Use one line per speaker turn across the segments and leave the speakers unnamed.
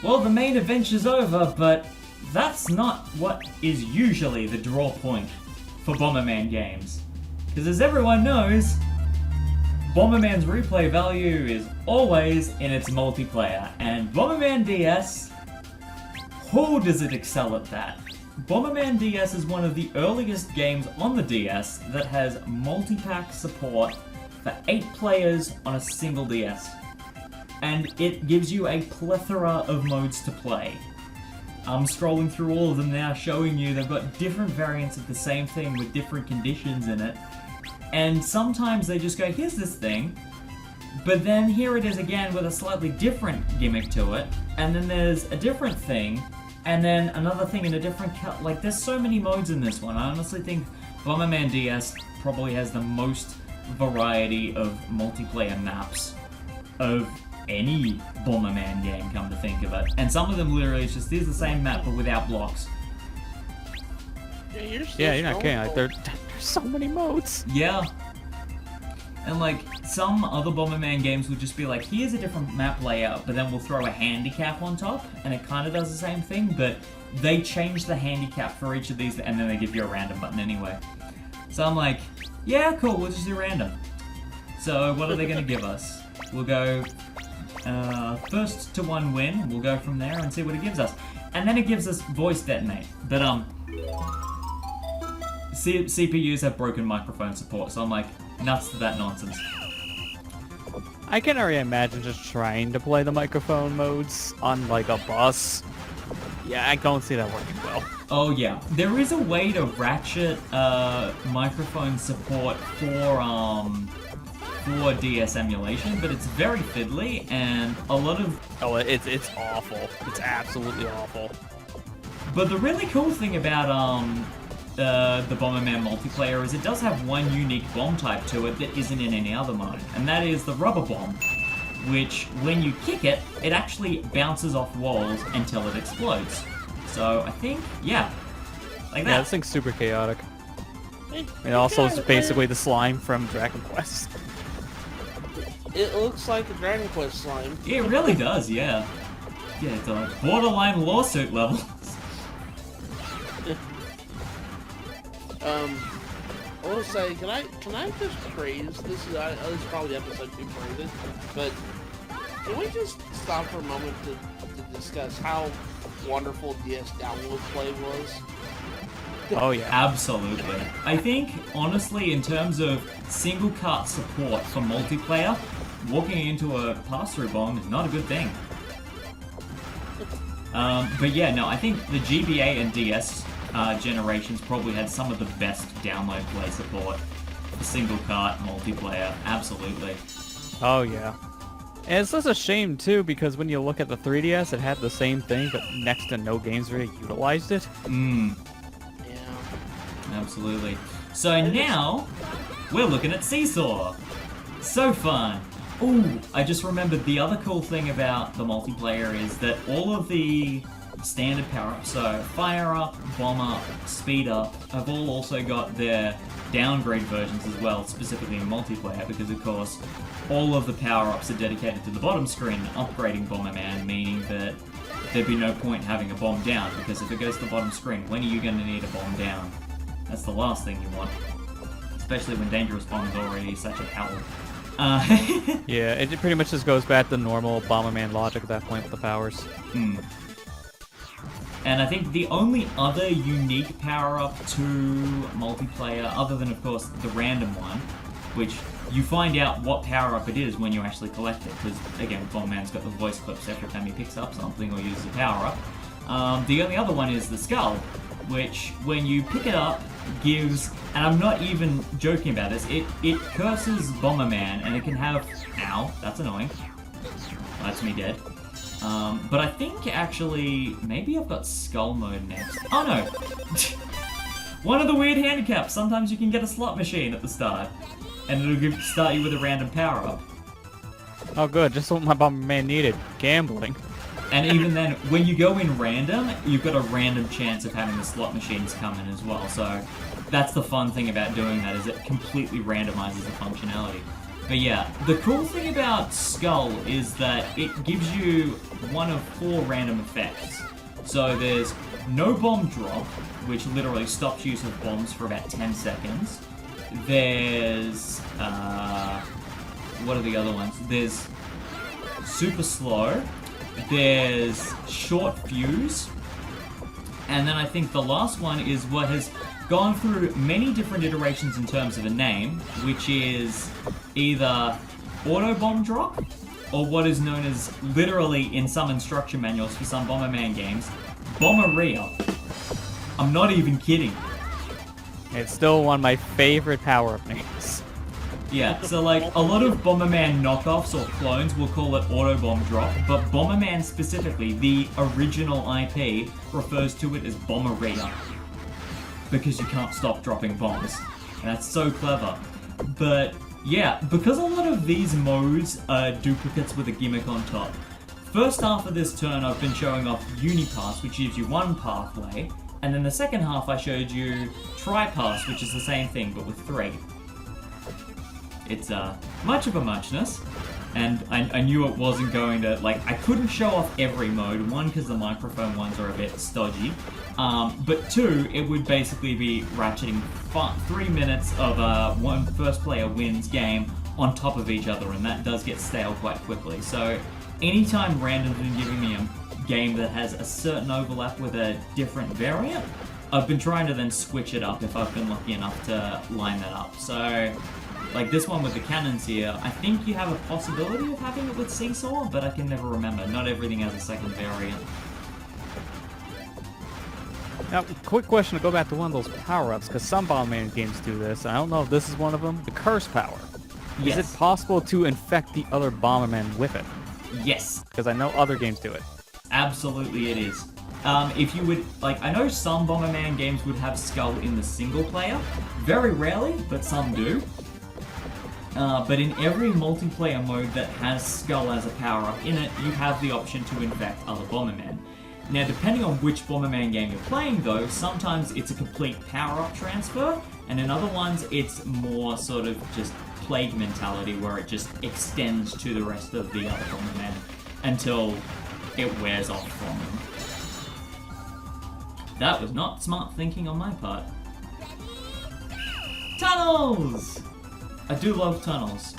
well, the main adventure's over, but that's not what is usually the draw point for Bomberman games. Because as everyone knows, Bomberman's replay value is always in its multiplayer, and Bomberman DS, who does it excel at that? Bomberman DS is one of the earliest games on the DS that has multi-pack support for 8 players on a single DS. And it gives you a plethora of modes to play. I'm scrolling through all of them now, showing you they've got different variants of the same thing with different conditions in it. And sometimes they just go, here's this thing, but then here it is again with a slightly different gimmick to it, and then there's a different thing, and then another thing in a different like, there's so many modes in this one. I honestly think Bomberman DS probably has the most variety of multiplayer maps of any Bomberman game, come to think of it. And some of them literally it's just, here's the same map but without blocks.
Yeah, you're not kidding. Like, there's so many modes.
Yeah. And like, some other Bomberman games would just be like, here's a different map layout, but then we'll throw a handicap on top, and it kind of does the same thing, but they change the handicap for each of these, and then they give you a random button anyway. So I'm like, yeah, cool, we'll just do random. So what are they going to give us? We'll go first to one win, we'll go from there and see what it gives us. And then it gives us voice detonate, but CPUs have broken microphone support, so I'm like, nuts to that nonsense.
I can already imagine just trying to play the microphone modes on like a bus. Yeah, I don't see that working well.
Oh yeah, there is a way to ratchet microphone support for DS emulation, but it's very fiddly and a lot of...
Oh, it's awful. It's absolutely awful.
But the really cool thing about the Bomberman multiplayer is it does have one unique bomb type to it that isn't in any other mode, and that is the rubber bomb, which when you kick it, it actually bounces off walls until it explodes. So I think, yeah, like that.
Yeah, this thing's super chaotic. It also is basically the slime from Dragon Quest.
It looks like a Dragon Quest slime.
It really does, yeah. Yeah, it's a borderline lawsuit level.
I will say, can I just praise this? This is probably episode 2 praise it, but can we just stop for a moment to discuss how wonderful DS download play was?
Oh yeah,
absolutely. I think honestly, in terms of single cart support for multiplayer, walking into a pass-through bomb is not a good thing. But yeah, no, I think the GBA and DS generations probably had some of the best download play support for single cart multiplayer. Absolutely.
Oh yeah. And it's just a shame too, because when you look at the 3DS, it had the same thing, but next to no games really utilized it.
Yeah. Absolutely. So now we're looking at Seesaw. So fun. Ooh, I just remembered the other cool thing about the multiplayer is that all of the standard power-ups, so Fire Up, Bomb Up, Speed Up, have all also got their downgrade versions as well, specifically in multiplayer, because of course all of the power-ups are dedicated to the bottom screen, upgrading Bomberman, meaning that there'd be no point having a bomb down, because if it goes to the bottom screen, when are you going to need a bomb down? That's the last thing you want, especially when Dangerous Bomb is already such a hell.
Yeah, it pretty much just goes back to normal Bomberman logic at that point with the powers.
And I think the only other unique power-up to multiplayer, other than, of course, the random one, which you find out what power-up it is when you actually collect it, because, again, Bomberman's got the voice clips every time he picks up something or uses a power-up. The only other one is the skull, which, when you pick it up, gives, and I'm not even joking about this, it curses Bomberman, and it can have, ow, that's annoying. That's me dead. But I think, actually, maybe I've got Skull Mode next. Oh, no! One of the weird handicaps, sometimes you can get a slot machine at the start, and it'll start you with a random power-up.
Oh good, just what my Bomberman needed. Gambling.
And even then, when you go in random, you've got a random chance of having the slot machines come in as well, so that's the fun thing about doing that, is it completely randomizes the functionality. But yeah, the cool thing about Skull is that it gives you one of 4 random effects. So there's no bomb drop, which literally stops use of bombs for about 10 seconds. There's, what are the other ones? There's super slow. There's short fuse. And then I think the last one is what has gone through many different iterations in terms of a name, which is either auto bomb drop, or what is known as, literally in some instruction manuals for some Bomberman games, Bomberia. I'm not even kidding.
It's still one of my favorite power-up names.
Yeah, so like, a lot of Bomberman knockoffs or clones will call it auto bomb drop, but Bomberman specifically, the original IP, refers to it as Bomberia. Because you can't stop dropping bombs. And that's so clever. But yeah, because a lot of these modes are duplicates with a gimmick on top. First half of this turn I've been showing off Unipass, which gives you 1 pathway, and then the second half I showed you Tri-Pass, which is the same thing but with 3. It's much of a muchness, and I knew it wasn't going to, like, I couldn't show off every mode, 1 because the microphone ones are a bit stodgy, but 2, it would basically be ratcheting 3 minutes of one first player wins game on top of each other, and that does get stale quite quickly. So anytime random's been giving me a game that has a certain overlap with a different variant, I've been trying to then switch it up if I've been lucky enough to line that up. So like this one with the cannons here, I think you have a possibility of having it with Seesaw, but I can never remember. Not everything has a second variant.
Now, quick question to go back to one of those power-ups, because some Bomberman games do this, and I don't know if this is one of them. The Curse Power.
Yes.
Is it possible to infect the other Bomberman with it?
Yes.
Because I know other games do it.
Absolutely it is. If you would, like, I know some Bomberman games would have Skull in the single player. Very rarely, but some do. But in every multiplayer mode that has Skull as a power-up in it, you have the option to infect other Bombermen. Now, depending on which Bomberman game you're playing, though, sometimes it's a complete power-up transfer, and in other ones, it's more sort of just plague mentality, where it just extends to the rest of the other Bombermen until it wears off from them. That was not smart thinking on my part. Tunnels! I do love tunnels.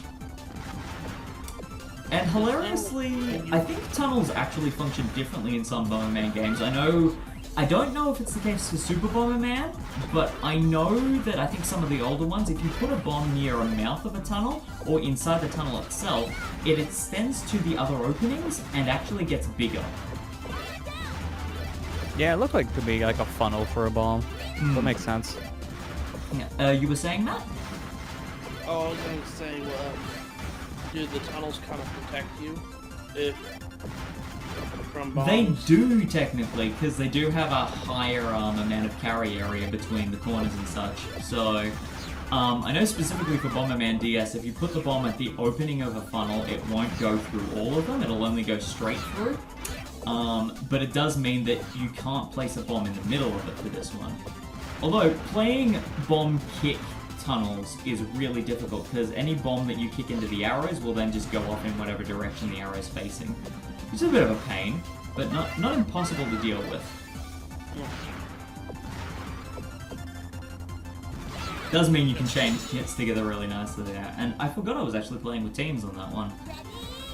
And hilariously, I think tunnels actually function differently in some Bomberman games. I don't know if it's the case for Super Bomberman, but I know that I think some of the older ones, if you put a bomb near a mouth of a tunnel, or inside the tunnel itself, it extends to the other openings and actually gets bigger.
Yeah, it looked like to be like a funnel for a bomb. That makes sense.
Yeah. You were saying that?
Oh, I was going to say, do the tunnels kind of protect you from bombs?
They do, technically, because they do have a higher amount of carry area between the corners and such. So, I know specifically for Bomberman DS, if you put the bomb at the opening of a funnel, it won't go through all of them, it'll only go straight through. But it does mean that you can't place a bomb in the middle of it for this one. Although, playing bomb kick tunnels is really difficult, because any bomb that you kick into the arrows will then just go off in whatever direction the arrow's facing. Which is a bit of a pain, but not impossible to deal with. Does mean you can chain hits together really nicely there. And I forgot I was actually playing with teams on that one.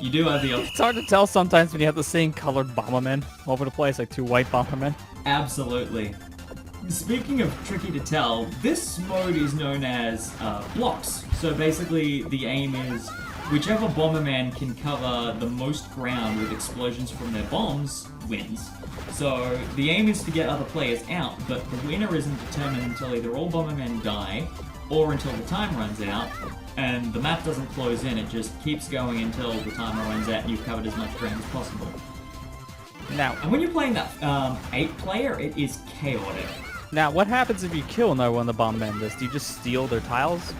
You do have the option.
It's hard to tell sometimes when you have the same colored Bombermen over the place, like 2 white Bombermen.
Absolutely. Speaking of tricky to tell, this mode is known as blocks. So basically the aim is whichever Bomberman can cover the most ground with explosions from their bombs wins. So the aim is to get other players out, but the winner isn't determined until either all Bombermen die or until the time runs out, and the map doesn't close in, it just keeps going until the timer runs out and you've covered as much ground as possible.
Now,
And when you're playing that 8-player, it is chaotic.
Now, what happens if you kill another one of the Bombermen? Do you just steal their tiles?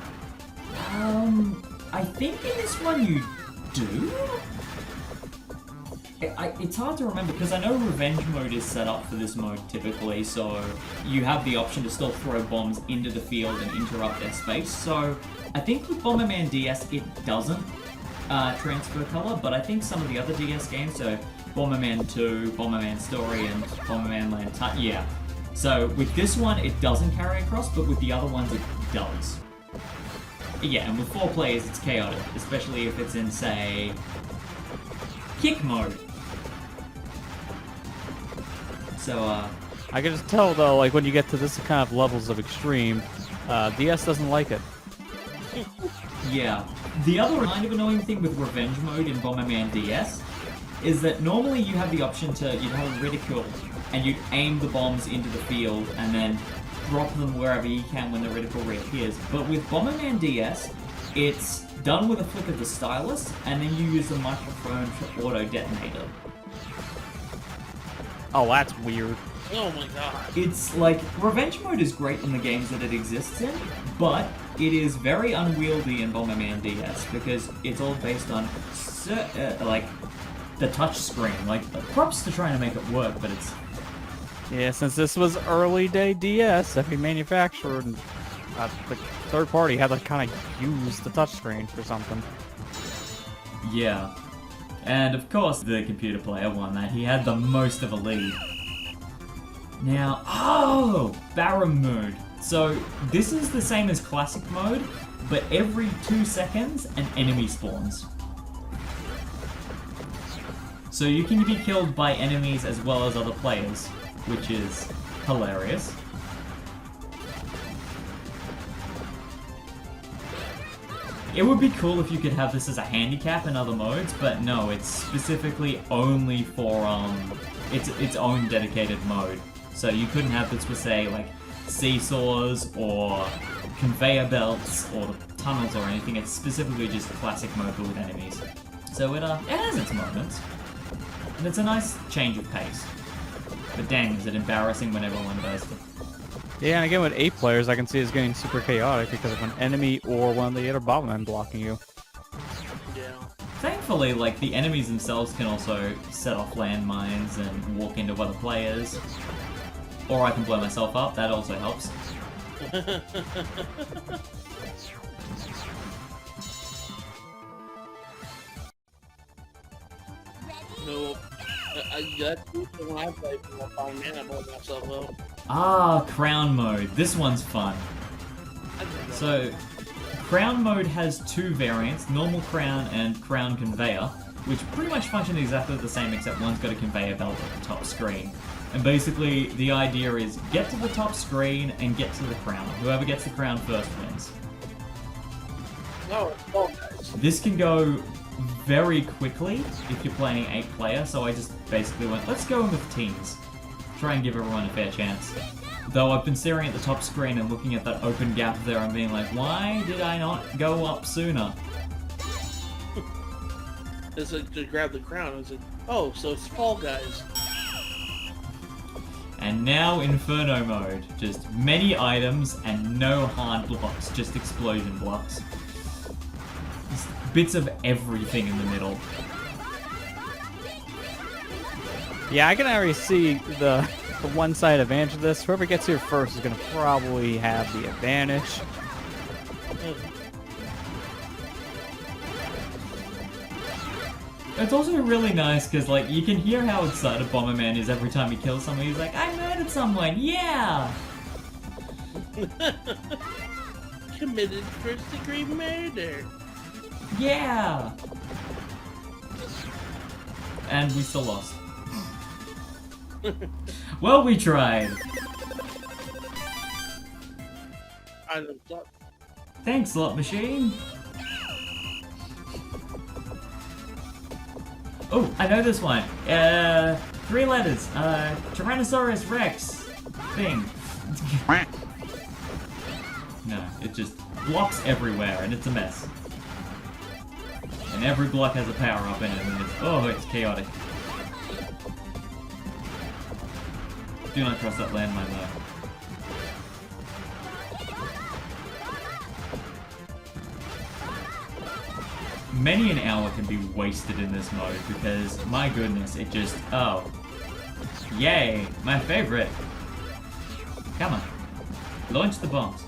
I think in this one you do? It's hard to remember because I know revenge mode is set up for this mode typically, so you have the option to still throw bombs into the field and interrupt their space. So I think with Bomberman DS it doesn't transfer color, but I think some of the other DS games, so Bomberman 2, Bomberman Story, and Bomberman Land yeah. So with this one it doesn't carry across, but with the other ones it does. Yeah, and with 4 players it's chaotic, especially if it's in, say, kick mode. So,
I can just tell though, like when you get to this kind of levels of extreme, DS doesn't like it.
Yeah. The other kind of annoying thing with revenge mode in Bomberman DS is that normally you have the option to, you'd have a ridicule, and you'd aim the bombs into the field and then drop them wherever you can when the ridicule reappears. But with Bomberman DS, it's done with a flick of the stylus, and then you use the microphone to auto-detonate it.
Oh, that's weird.
Oh my god.
It's like, revenge mode is great in the games that it exists in, but it is very unwieldy in Bomberman DS because it's all based on, like, the touch screen. Like, props to trying to make it work, but it's...
Yeah, since this was early day DS, every manufacturer and the third party had to kind of use the touchscreen for something.
Yeah. And of course the computer player won that. He had the most of a lead. Now, Barren mode. So this is the same as classic mode, but every 2 seconds an enemy spawns. So you can be killed by enemies as well as other players, which is hilarious. It would be cool if you could have this as a handicap in other modes, but no, it's specifically only for its own dedicated mode. So you couldn't have this for, say, like seesaws or conveyor belts or tunnels or anything. It's specifically just classic mode but with enemies. So it has its moments, and it's a nice change of pace. But dang, is it embarrassing when everyone does it.
Yeah, and again with 8 players, I can see it's getting super chaotic because of an enemy or one of the other Bombermen blocking you.
Yeah.
Thankfully, like, the enemies themselves can also set off landmines and walk into other players. Or I can blow myself up, that also helps.
No, that's when I play Bomberman, I blow myself up.
Crown mode. This one's fun. So, Crown mode has 2 variants, normal crown and crown conveyor, which pretty much function exactly the same except one's got a conveyor belt at the top screen. And basically, the idea is get to the top screen and get to the crown. Whoever gets the crown first wins.
No, it's all guys.
This can go very quickly if you're playing 8 player, so I just basically went, let's go in with teams. Try and give everyone a fair chance. Though I've been staring at the top screen and looking at that open gap there and being like, why did I not go up sooner?
It's like to grab the crown. It's like, oh, so it's Fall Guys.
And now Inferno mode. Just many items and no hard blocks, just explosion blocks. Just bits of everything in the middle.
Yeah, I can already see the one-side advantage of this. Whoever gets here first is going to probably have the advantage.
It's also really nice because, like, you can hear how excited Bomberman is every time he kills someone. He's like, I murdered someone, yeah!
Committed first-degree murder.
Yeah! And we still lost. Well, we tried.
I looked up.
Thanks, slot machine. Oh, I know this one. 3 letters. Tyrannosaurus Rex thing. No, it just blocks everywhere, and it's a mess. And every block has a power-up in it, and it's chaotic. Do not cross that landmine though. many an hour can be wasted in this mode because, my goodness, it just, oh. Yay, my favorite. Come on. Launch the bombs.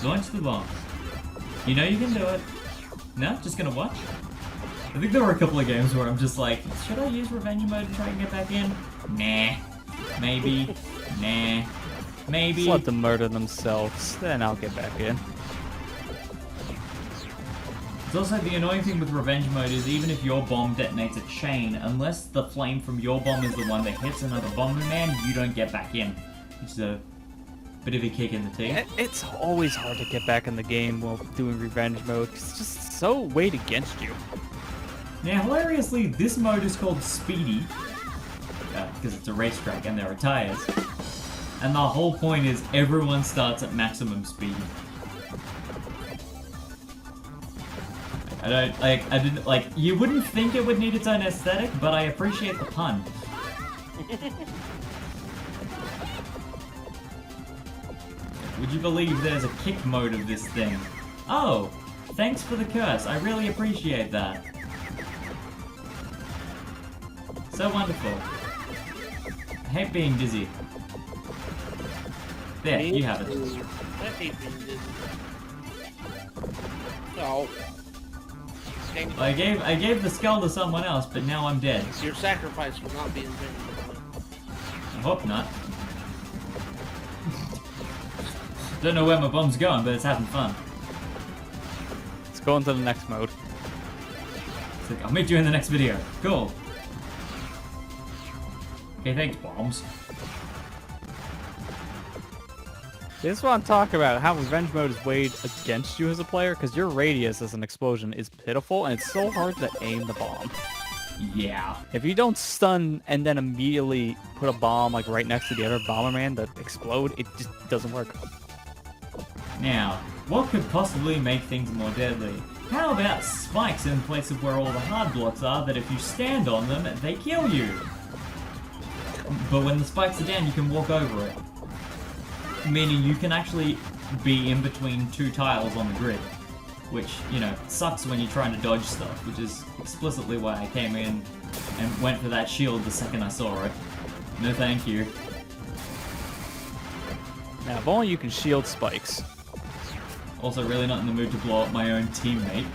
Launch the bombs. You know you can do it. No? Just gonna watch? I think there were a couple of games where I'm just like, should I use revenge mode to try and get back in? Nah. Maybe. Nah. Maybe.
Just let them murder themselves, then I'll get back in.
It's also the annoying thing with revenge mode is even if your bomb detonates a chain, unless the flame from your bomb is the one that hits another Bomberman, you don't get back in. Which is a bit of a kick in the teeth.
It's always hard to get back in the game while doing revenge mode. It's just so weighed against you.
Now, hilariously, this mode is called Speedy, because it's a racetrack and there are tires. And the whole point is everyone starts at maximum speed. You wouldn't think it would need its own aesthetic, but I appreciate the pun. Would you believe there's a kick mode of this thing? Oh, thanks for the curse. I really appreciate that. So wonderful. I hate being dizzy. There, you have it.
I hate being dizzy. Oh.
I gave the skull to someone else, but now I'm dead.
Your sacrifice will not be in vain.
I hope not. Don't know where my bomb's going, but it's having fun.
Let's go into the next mode.
It's like, I'll meet you in the next video. Cool. Okay, thanks, bombs.
This is what I'm talking about, how revenge mode is weighed against you as a player, because your radius as an explosion is pitiful, and it's so hard to aim the bomb.
Yeah.
If you don't stun and then immediately put a bomb like right next to the other Bomberman that explode, it just doesn't work.
Now, what could possibly make things more deadly? How about spikes in place of where all the hard blocks are that if you stand on them, they kill you? But when the spikes are down, you can walk over it. Meaning you can actually be in between two tiles on the grid. Which, you know, sucks when you're trying to dodge stuff, which is explicitly why I came in and went for that shield the second I saw it. No thank you.
Now, if only you can shield spikes.
Also really not in the mood to blow up my own teammate.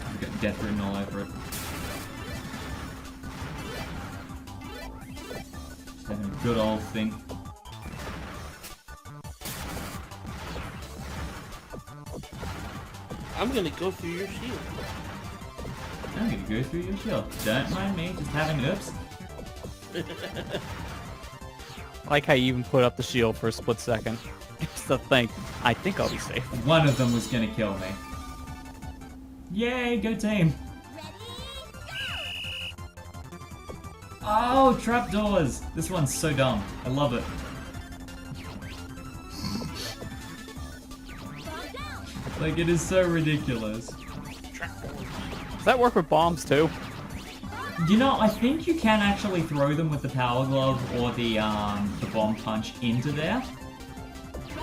I've got death written all over it. Just having a good old think.
I'm gonna go through your shield.
I'm gonna go through your shield. Don't mind me, just having oops.
I like how you even put up the shield for a split second. Just to think, I think I'll be safe.
One of them was gonna kill me. Yay, go team! Oh, trapdoors! This one's so dumb. I love it. Like, it is so ridiculous.
Does that work with bombs too?
You know, I think you can actually throw them with the power glove or the bomb punch into there.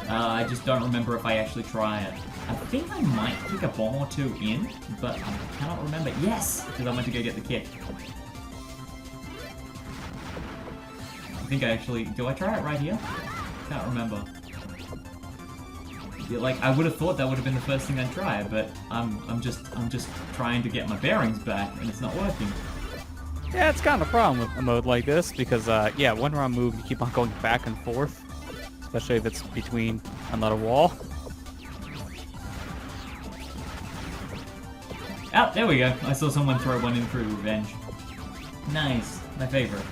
I just don't remember if I actually try it. I think I might kick a bomb or two in, but I cannot remember. Yes! Because I went to go get the kick. I think I actually... Do I try it right here? Can't remember. Yeah, like, I would have thought that would have been the first thing I'd try, but I'm just trying to get my bearings back, and it's not working.
Yeah, it's kind of a problem with a mode like this, because, yeah, one round move, you keep on going back and forth, especially if it's between another wall.
Oh, there we go. I saw someone throw one in through revenge. Nice. My favorite.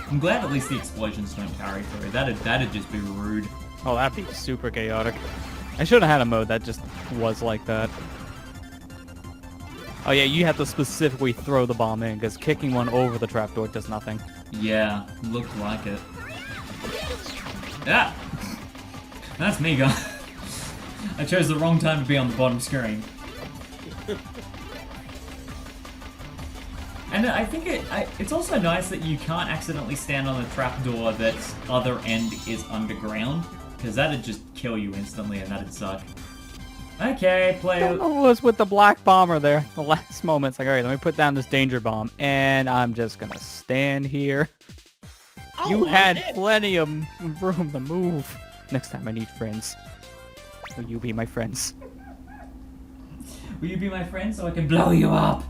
I'm glad at least the explosions don't carry through. That'd just be rude.
Oh, that'd be super chaotic. I should have had a mode that just was like that. Oh yeah, you have to specifically throw the bomb in, because kicking one over the trapdoor does nothing.
Yeah, looked like it. Ah! That's me, guys. I chose the wrong time to be on the bottom screen. And I think it's also nice that you can't accidentally stand on the trapdoor that's other end is underground. Because that'd just kill you instantly and that'd suck. Okay,
I
play...
don't know what was with the black bomber there. The last moment, it's like, alright, let me put down this danger bomb. And I'm just gonna stand here.
Oh,
You
I'm
had
dead.
plenty of room to move. Next time I need friends. Will you be my friends?
Will you be my friend so I can blow you up?